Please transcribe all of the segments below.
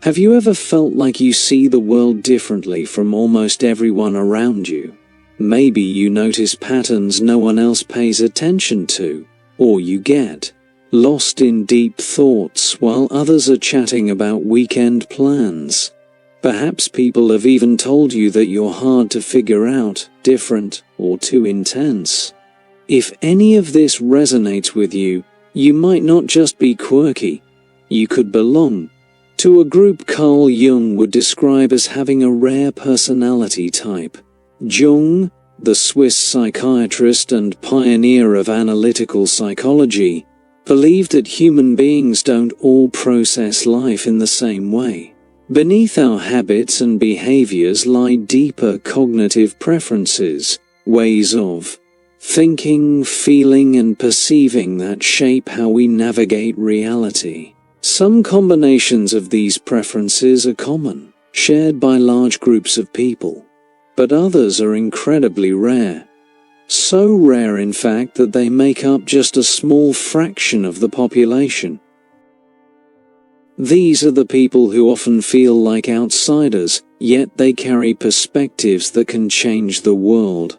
Have you ever felt like you see the world differently from almost everyone around you? Maybe you notice patterns no one else pays attention to, or you get lost in deep thoughts while others are chatting about weekend plans. Perhaps people have even told you that you're hard to figure out, different, or too intense. If any of this resonates with you, you might not just be quirky. You could belong to a group Carl Jung would describe as having a rare personality type. Jung, the Swiss psychiatrist and pioneer of analytical psychology, believed that human beings don't all process life in the same way. Beneath our habits and behaviors lie deeper cognitive preferences, ways of thinking, feeling, and perceiving that shape how we navigate reality. Some combinations of these preferences are common, shared by large groups of people, but others are incredibly rare. So rare, in fact, that they make up just a small fraction of the population. These are the people who often feel like outsiders, yet they carry perspectives that can change the world.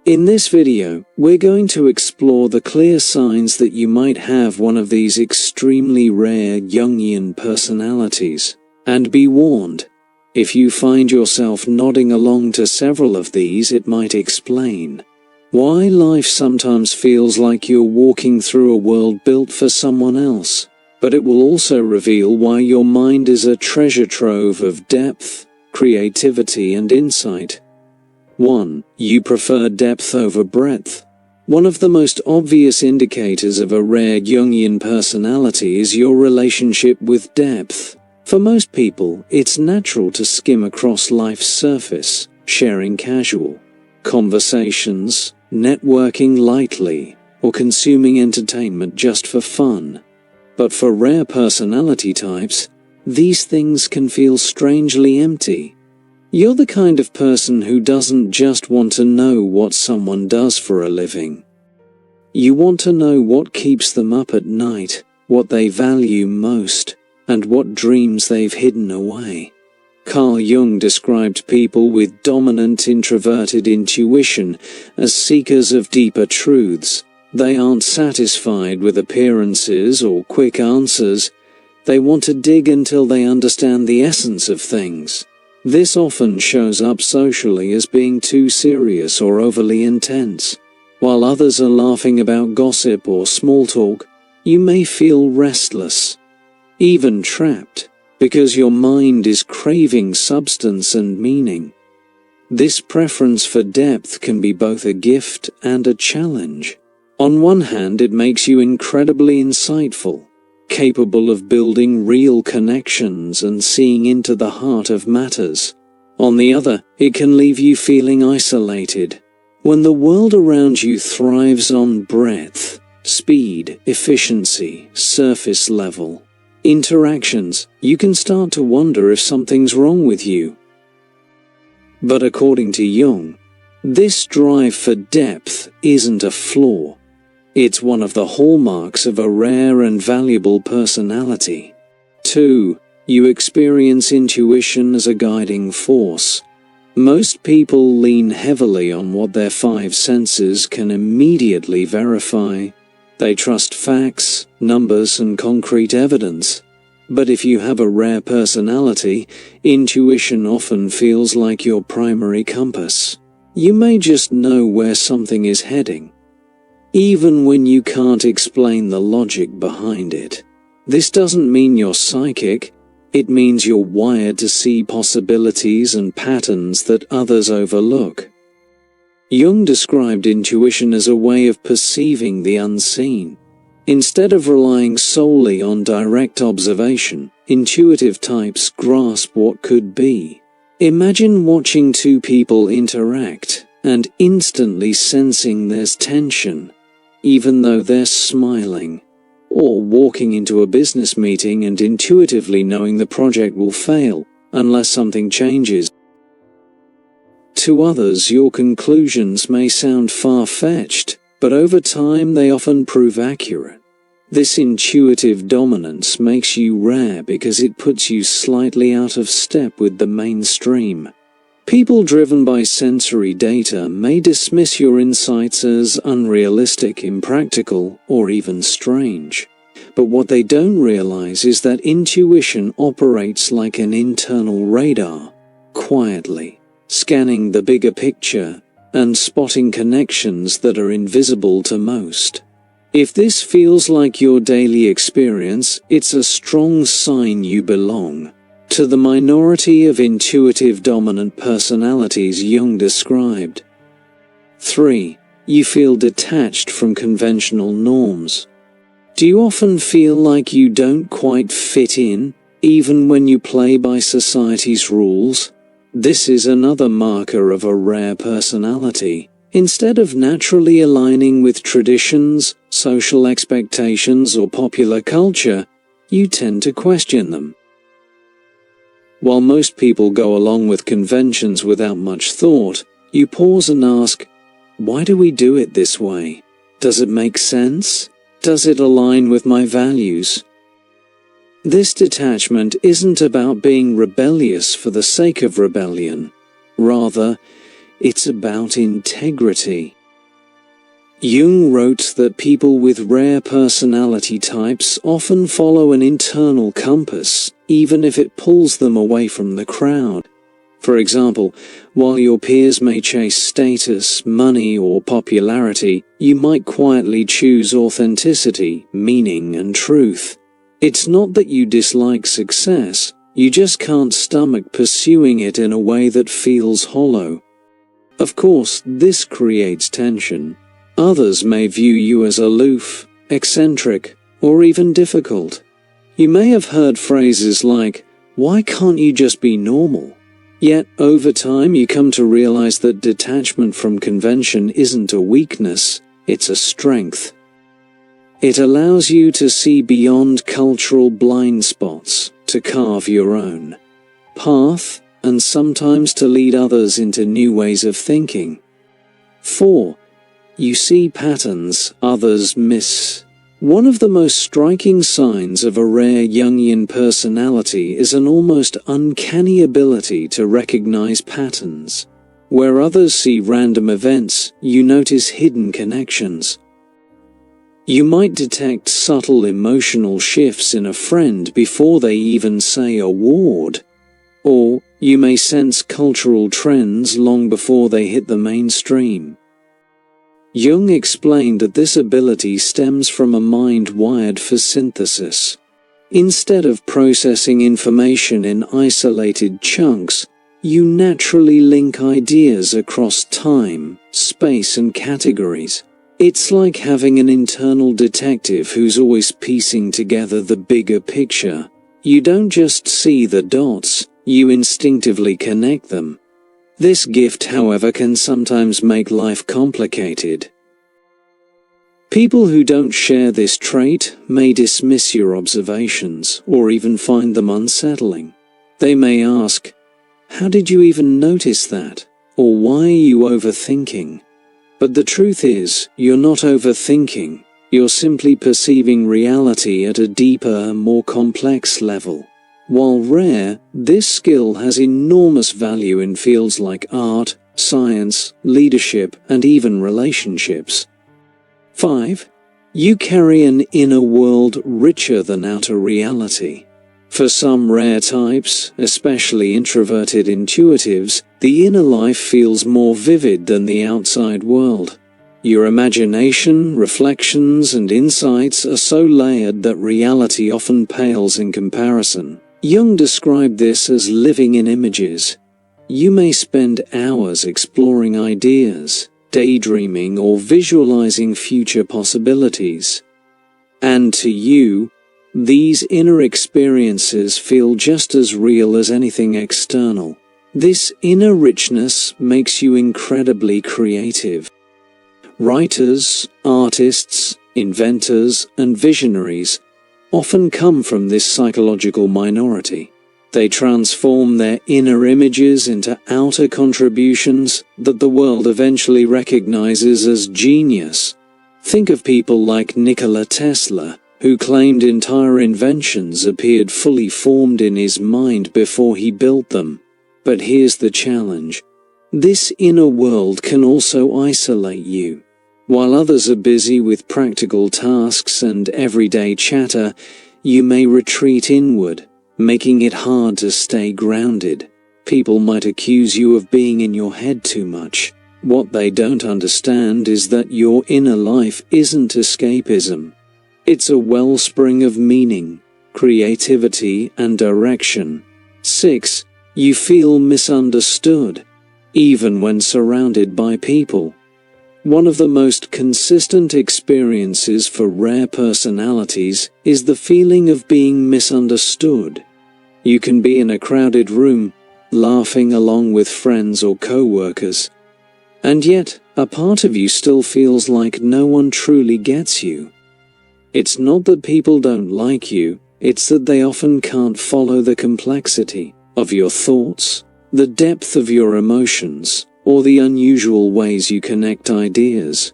In this video, we're going to explore the clear signs that you might have one of these extremely rare Jungian personalities. And be warned, if you find yourself nodding along to several of these, it might explain why life sometimes feels like you're walking through a world built for someone else. But it will also reveal why your mind is a treasure trove of depth, creativity, and insight. 1. You prefer depth over breadth. One of the most obvious indicators of a rare Jungian personality is your relationship with depth. For most people, it's natural to skim across life's surface, sharing casual conversations, networking lightly, or consuming entertainment just for fun. But for rare personality types, these things can feel strangely empty. You're the kind of person who doesn't just want to know what someone does for a living. You want to know what keeps them up at night, what they value most, and what dreams they've hidden away. Carl Jung described people with dominant introverted intuition as seekers of deeper truths. They aren't satisfied with appearances or quick answers. They want to dig until they understand the essence of things. This often shows up socially as being too serious or overly intense. While others are laughing about gossip or small talk, you may feel restless, even trapped, because your mind is craving substance and meaning. This preference for depth can be both a gift and a challenge. On one hand, it makes you incredibly insightful, capable of building real connections and seeing into the heart of matters. On the other, it can leave you feeling isolated. When the world around you thrives on breadth, speed, efficiency, surface level interactions, you can start to wonder if something's wrong with you. But according to Jung, this drive for depth isn't a flaw. It's one of the hallmarks of a rare and valuable personality. 2. You experience intuition as a guiding force. Most people lean heavily on what their five senses can immediately verify. They trust facts, numbers, and concrete evidence. But if you have a rare personality, intuition often feels like your primary compass. You may just know where something is heading, even when you can't explain the logic behind it. This doesn't mean you're psychic. It means you're wired to see possibilities and patterns that others overlook. Jung described intuition as a way of perceiving the unseen. Instead of relying solely on direct observation, intuitive types grasp what could be. Imagine watching two people interact and instantly sensing there's tension, even though they're smiling. Or walking into a business meeting and intuitively knowing the project will fail, unless something changes. To others, your conclusions may sound far-fetched, but over time they often prove accurate. This intuitive dominance makes you rare because it puts you slightly out of step with the mainstream. People driven by sensory data may dismiss your insights as unrealistic, impractical, or even strange. But what they don't realize is that intuition operates like an internal radar, quietly, scanning the bigger picture and spotting connections that are invisible to most. If this feels like your daily experience, it's a strong sign you belong to the minority of intuitive dominant personalities Jung described. 3. You feel detached from conventional norms. Do you often feel like you don't quite fit in, even when you play by society's rules? This is another marker of a rare personality. Instead of naturally aligning with traditions, social expectations, or popular culture, you tend to question them. While most people go along with conventions without much thought, you pause and ask, why do we do it this way? Does it make sense? Does it align with my values? This detachment isn't about being rebellious for the sake of rebellion. Rather, it's about integrity. Jung wrote that people with rare personality types often follow an internal compass, even if it pulls them away from the crowd. For example, while your peers may chase status, money, or popularity, you might quietly choose authenticity, meaning, and truth. It's not that you dislike success, you just can't stomach pursuing it in a way that feels hollow. Of course, this creates tension. Others may view you as aloof, eccentric, or even difficult. You may have heard phrases like, "Why can't you just be normal?" Yet, over time you come to realize that detachment from convention isn't a weakness, it's a strength. It allows you to see beyond cultural blind spots, to carve your own path, and sometimes to lead others into new ways of thinking. 4. You see patterns others miss. One of the most striking signs of a rare Jungian personality is an almost uncanny ability to recognize patterns. Where others see random events, you notice hidden connections. You might detect subtle emotional shifts in a friend before they even say a word. Or, you may sense cultural trends long before they hit the mainstream. Jung explained that this ability stems from a mind wired for synthesis. Instead of processing information in isolated chunks, you naturally link ideas across time, space, and categories. It's like having an internal detective who's always piecing together the bigger picture. You don't just see the dots, you instinctively connect them. This gift, however, can sometimes make life complicated. People who don't share this trait may dismiss your observations or even find them unsettling. They may ask, "How did you even notice that?" Or "Why are you overthinking?" But the truth is, you're not overthinking, you're simply perceiving reality at a deeper, more complex level. While rare, this skill has enormous value in fields like art, science, leadership, and even relationships. 5. You carry an inner world richer than outer reality. For some rare types, especially introverted intuitives, the inner life feels more vivid than the outside world. Your imagination, reflections, and insights are so layered that reality often pales in comparison. Jung described this as living in images. You may spend hours exploring ideas, daydreaming, or visualizing future possibilities. And to you, these inner experiences feel just as real as anything external. This inner richness makes you incredibly creative. Writers, artists, inventors, and visionaries often come from this psychological minority. They transform their inner images into outer contributions that the world eventually recognizes as genius. Think of people like Nikola Tesla, who claimed entire inventions appeared fully formed in his mind before he built them. But here's the challenge. This inner world can also isolate you. While others are busy with practical tasks and everyday chatter, you may retreat inward, making it hard to stay grounded. People might accuse you of being in your head too much. What they don't understand is that your inner life isn't escapism. It's a wellspring of meaning, creativity, and direction. 6. You feel misunderstood, even when surrounded by people. One of the most consistent experiences for rare personalities is the feeling of being misunderstood. You can be in a crowded room, laughing along with friends or co-workers, and yet a part of you still feels like no one truly gets you. It's not that people don't like you, it's that they often can't follow the complexity of your thoughts, the depth of your emotions, or the unusual ways you connect ideas.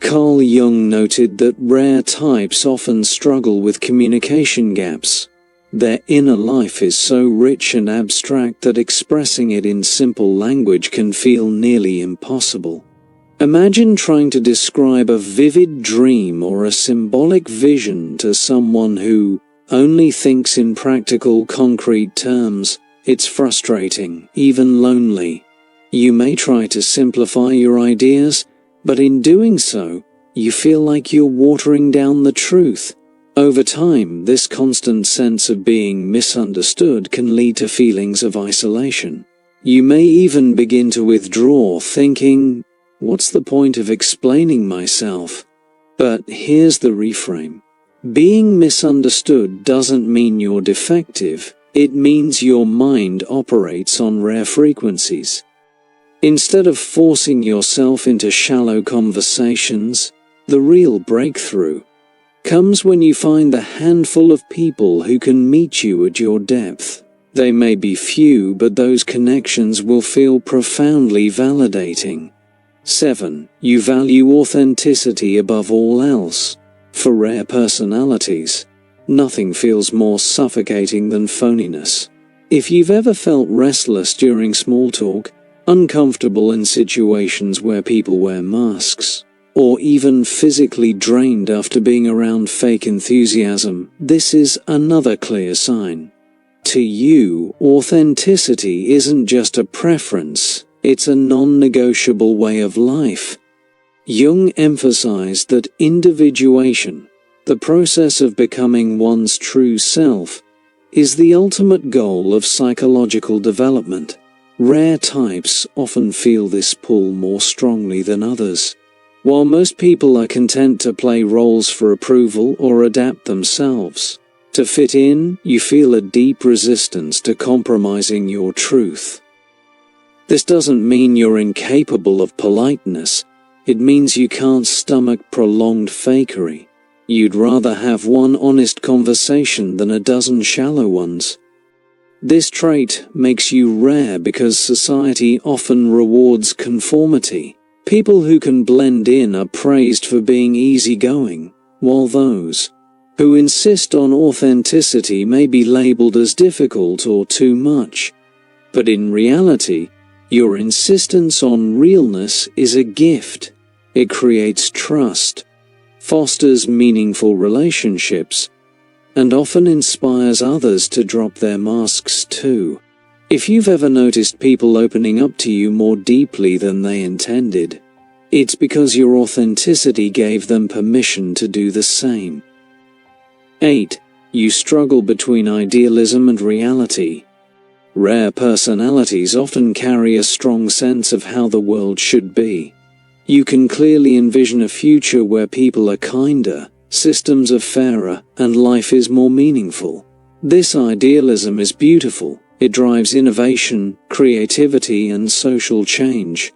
Carl Jung noted that rare types often struggle with communication gaps. Their inner life is so rich and abstract that expressing it in simple language can feel nearly impossible. Imagine trying to describe a vivid dream or a symbolic vision to someone who only thinks in practical, concrete terms. It's frustrating, even lonely. You may try to simplify your ideas, but in doing so, you feel like you're watering down the truth. Over time, this constant sense of being misunderstood can lead to feelings of isolation. You may even begin to withdraw, thinking, "What's the point of explaining myself?" But here's the reframe. Being misunderstood doesn't mean you're defective, it means your mind operates on rare frequencies. Instead of forcing yourself into shallow conversations, the real breakthrough comes when you find the handful of people who can meet you at your depth. They may be few, but those connections will feel profoundly validating. 7. You value authenticity above all else. For rare personalities, nothing feels more suffocating than phoniness. If you've ever felt restless during small talk, uncomfortable in situations where people wear masks, or even physically drained after being around fake enthusiasm, this is another clear sign. To you, authenticity isn't just a preference, it's a non-negotiable way of life. Jung emphasized that individuation, the process of becoming one's true self, is the ultimate goal of psychological development. Rare types often feel this pull more strongly than others. While most people are content to play roles for approval or adapt themselves to fit in, you feel a deep resistance to compromising your truth. This doesn't mean you're incapable of politeness, it means you can't stomach prolonged fakery. You'd rather have one honest conversation than a dozen shallow ones. This trait makes you rare because society often rewards conformity. People who can blend in are praised for being easygoing, while those who insist on authenticity may be labeled as difficult or too much. But in reality, your insistence on realness is a gift. It creates trust, fosters meaningful relationships, and often inspires others to drop their masks too. If you've ever noticed people opening up to you more deeply than they intended, it's because your authenticity gave them permission to do the same. 8. You struggle between idealism and reality. Rare personalities often carry a strong sense of how the world should be. You can clearly envision a future where people are kinder, systems are fairer, and life is more meaningful. This idealism is beautiful. It drives innovation, creativity, and social change.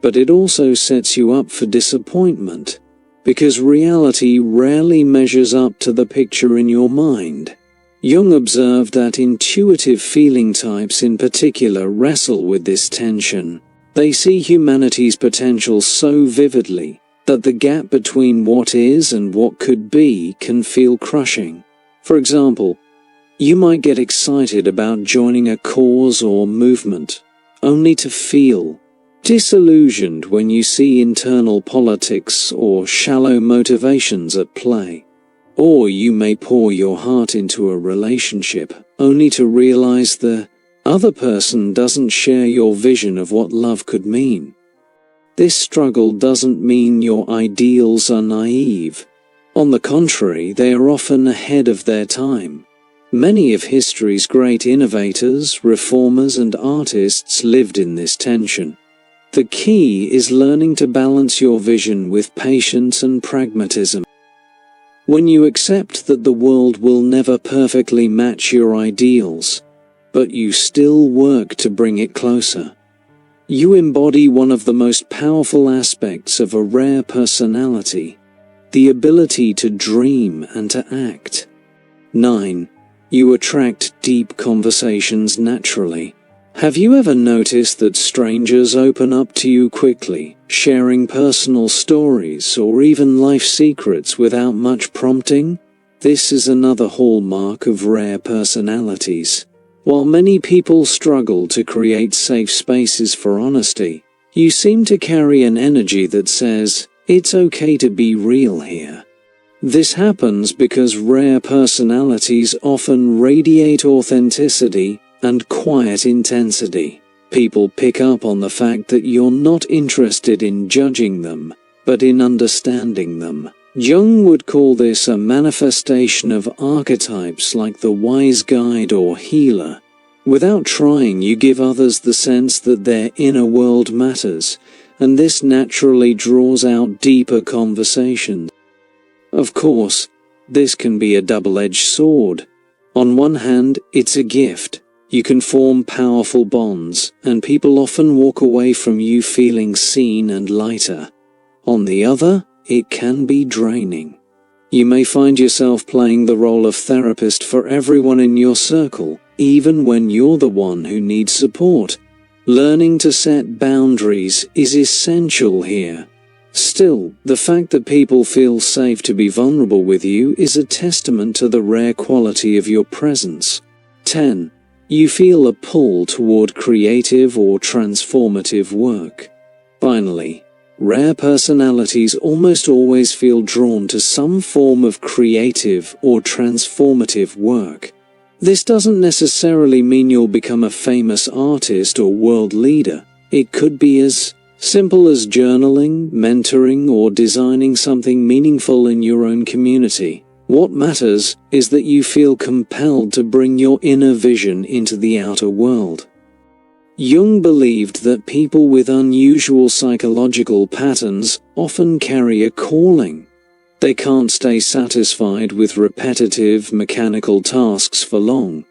But it also sets you up for disappointment, because reality rarely measures up to the picture in your mind. Jung observed that intuitive feeling types in particular wrestle with this tension. They see humanity's potential so vividly, that the gap between what is and what could be can feel crushing. For example, you might get excited about joining a cause or movement, only to feel disillusioned when you see internal politics or shallow motivations at play. Or you may pour your heart into a relationship, only to realize the other person doesn't share your vision of what love could mean. This struggle doesn't mean your ideals are naive. On the contrary, they are often ahead of their time. Many of history's great innovators, reformers, and artists lived in this tension. The key is learning to balance your vision with patience and pragmatism. When you accept that the world will never perfectly match your ideals, but you still work to bring it closer, you embody one of the most powerful aspects of a rare personality, the ability to dream and to act. 9. You attract deep conversations naturally. Have you ever noticed that strangers open up to you quickly, sharing personal stories or even life secrets without much prompting? This is another hallmark of rare personalities. While many people struggle to create safe spaces for honesty, you seem to carry an energy that says, "It's okay to be real here." This happens because rare personalities often radiate authenticity and quiet intensity. People pick up on the fact that you're not interested in judging them, but in understanding them. Jung would call this a manifestation of archetypes like the wise guide or healer. Without trying, you give others the sense that their inner world matters, and this naturally draws out deeper conversations. Of course, this can be a double-edged sword. On one hand, it's a gift. You can form powerful bonds, and people often walk away from you feeling seen and lighter. On the other, it can be draining. You may find yourself playing the role of therapist for everyone in your circle, even when you're the one who needs support. Learning to set boundaries is essential here. Still, the fact that people feel safe to be vulnerable with you is a testament to the rare quality of your presence. 10. You feel a pull toward creative or transformative work. Finally, rare personalities almost always feel drawn to some form of creative or transformative work. This doesn't necessarily mean you'll become a famous artist or world leader. It could be as simple as journaling, mentoring, or designing something meaningful in your own community. What matters is that you feel compelled to bring your inner vision into the outer world. Jung believed that people with unusual psychological patterns often carry a calling. They can't stay satisfied with repetitive, mechanical tasks for long.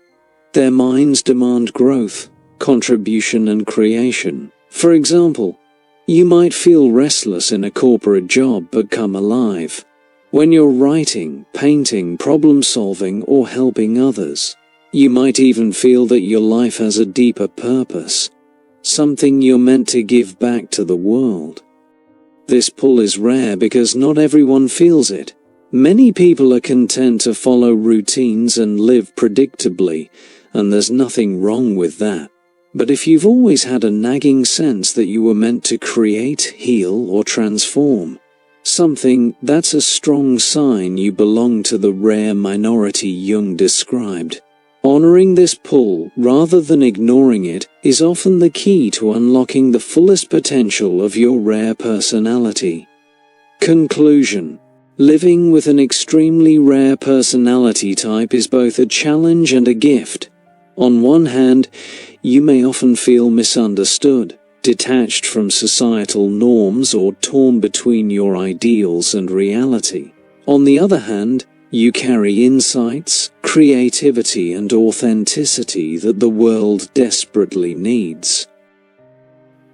Their minds demand growth, contribution, and creation. For example, you might feel restless in a corporate job but come alive when you're writing, painting, problem-solving, or helping others. You might even feel that your life has a deeper purpose, something you're meant to give back to the world. This pull is rare because not everyone feels it. Many people are content to follow routines and live predictably, and there's nothing wrong with that. But if you've always had a nagging sense that you were meant to create, heal, or transform something, that's a strong sign you belong to the rare minority Jung described. Honoring this pull, rather than ignoring it, is often the key to unlocking the fullest potential of your rare personality. Conclusion: living with an extremely rare personality type is both a challenge and a gift. On one hand, you may often feel misunderstood, detached from societal norms, or torn between your ideals and reality. On the other hand, you carry insights, creativity, and authenticity that the world desperately needs.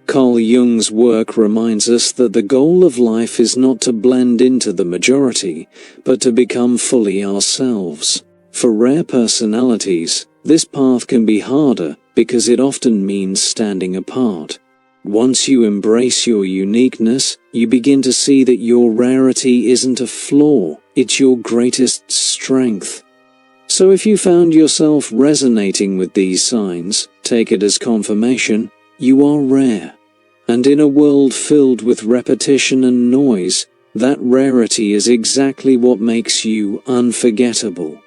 Carl Jung's work reminds us that the goal of life is not to blend into the majority, but to become fully ourselves. For rare personalities, this path can be harder because it often means standing apart. Once you embrace your uniqueness, you begin to see that your rarity isn't a flaw, it's your greatest strength. So if you found yourself resonating with these signs, take it as confirmation, you are rare. And in a world filled with repetition and noise, that rarity is exactly what makes you unforgettable.